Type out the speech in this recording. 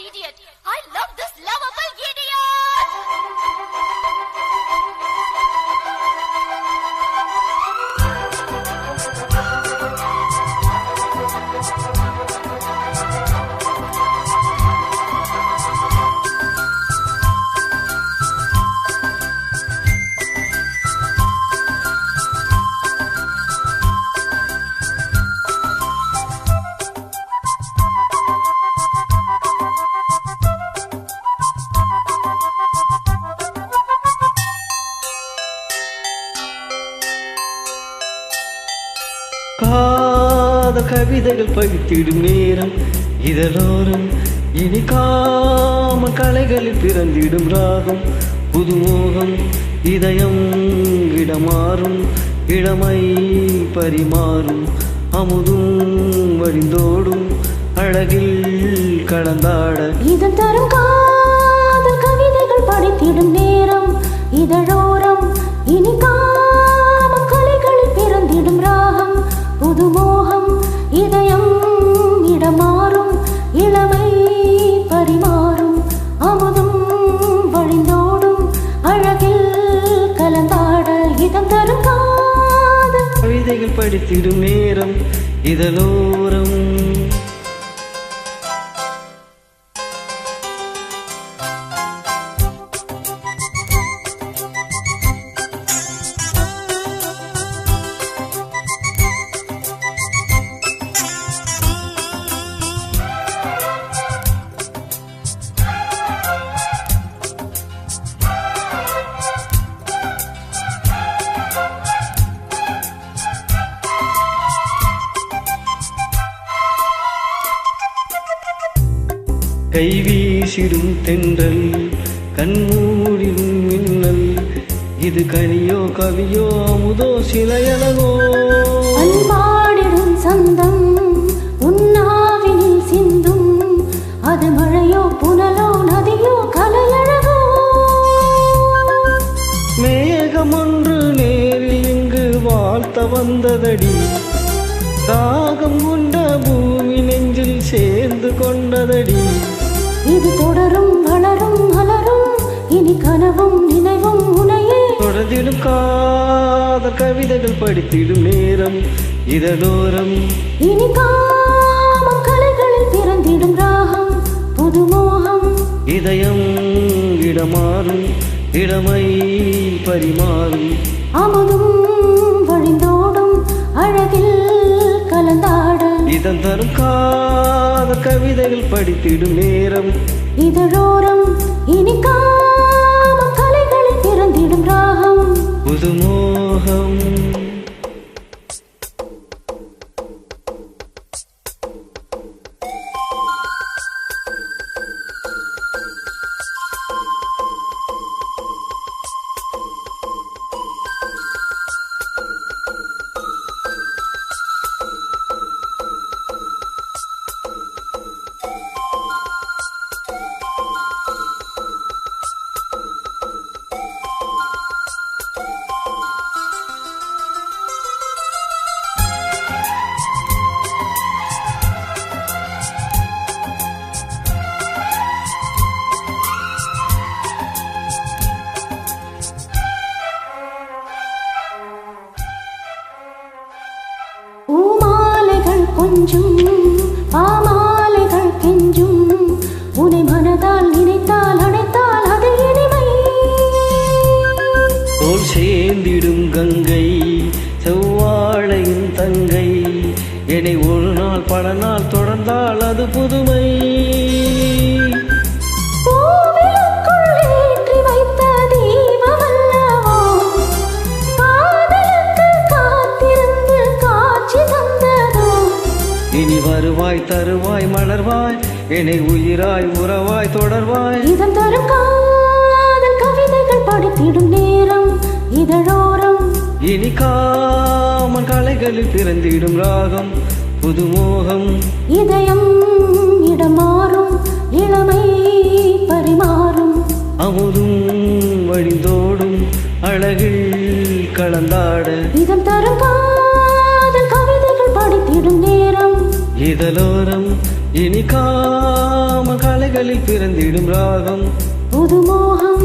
idiot. I love this lovable idiot. காதல் கவிதைகள் படித்திடும் நேரம் இதழோரம் இனி காம கலைகளில் பிறந்திடும் ராகம் புதுமோகம் இதயம் இடமாறும் இளமை பரிமாறும் அமுதும் வழிந்தோடும் அழகில் கலந்தாட இதம் தரும் காதல் கவிதைகள் படித்திடும் நேரம் இதழோரம் இனி காமம் கலைகளில் பிறந்திடும் ராகம் புதுமோகம் இதயம் இடமாறும் இளமை பரிமாறும் அமுதும் வழிந்தோடும் அழகில் கலந்தாட இதம் தரும் காதல் கவிதைகள் படித்திடும் நேரம் இதழோரம் கைவீசிடும் தென்றல் கண்மூடிடும் மின்னல் இது கனியோ கவியோ அமுதோ சிலையழகோ அன்பாடிடும் சந்தம் உன்னாவினில் சிந்தும் அது மழையோ புனலோ நதியோ கலையழகோ மேகம் ஒன்று நேரில் இங்கு வாழ்த்த வந்ததடி தாகம் கொண்ட பூமி நெஞ்சில் சேர்ந்து கொண்டதடி இது தொடரும் வளரும் மலரும் இனி கனவும் நினைவும் உனையே தொடர்ந்திடும் காதல் கவிதைகள் படித்திடும் நேரம் இதழோரம் இனி காமம் கலைகளில் பிறந்திடும் ராகம் புதுமோகம் இதயம் இடமாறும் இளமை பரிமாறும் அமுதும் வழிந்தோடும் அழகில் கலந்தாட இதன் தரும் காதல் கவிதைகள் படித்திடும் நேரம் இதழோரம் இனி காமம் கலைகளில் பிறந்திடும் ராகம் புதுமோகம் பூமாலைகள் கொஞ்சும் பாமாலைகள் கெஞ்சும் உனை மனதால் நினைத்தால் அணைத்தால் அது இனிமை போல் சேர்ந்திடும் கங்கை செவ்வாழையின் தங்கை என்னை ஒரு நாள் பல நாள் தொடர்ந்தால் அது புதுமை பூவிலுக்குள் ஏற்றி வைத்த தீபமல்லவோ காதலுக்கு காத்திருந்து காட்சி தந்ததோ இனி வருவாய் தருவாய் மலர்வாய் என்னை உயிராய் உறவாய் தொடர்வாய் இதம் தரும் காதல் கவிதைகள் படித்திடும் நேரம் இதழோரம் இனி காமன் கலைகளில் பிறந்திடும் ராகம் புதுமோகம் இதயம் இடமாறும் இளமை பரிமாறும் அமுதும் வழிந்தோடும் அழகில் கலந்தாட இதம் தரும் காதல் கவிதைகள் படித்திடும் நேரம் இதழோரம் இனி காம கலைகளில் பிறந்திடும் ராகம் புதுமோகம்